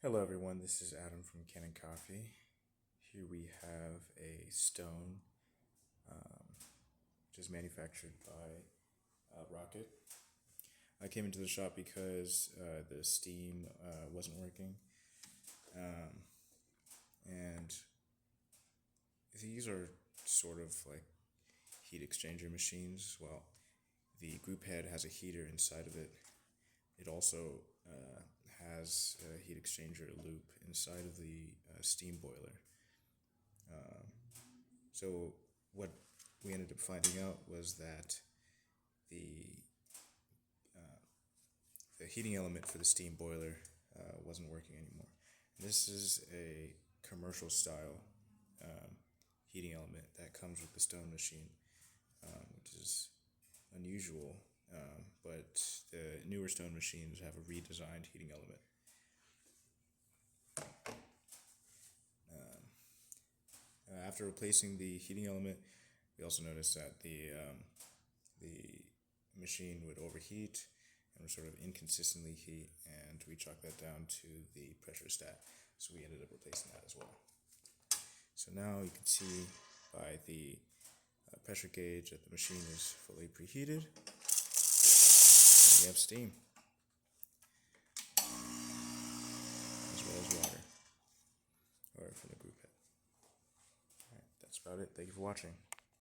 Hello everyone, this is Adam from Kanen Coffee. Here we have a stone, which is manufactured by Rocket. I came into the shop because the steam wasn't working, and these are sort of like heat exchanger machines. Well, the group head has a heater inside of it. It also has a heat exchanger loop inside of the steam boiler. So what we ended up finding out was that the the heating element for the steam boiler wasn't working anymore. This is a commercial style heating element that comes with the stone machine, which is unusual, but the newer stone machines have a redesigned heating element. After replacing the heating element, we also noticed that the machine would overheat and would sort of inconsistently heat, and we chalked that down to the pressure stat, so we ended up replacing that as well. So now you can see by the pressure gauge that the machine is fully preheated, and we have steam as well as water, or from the group head. Alright, that's about it. Thank you for watching.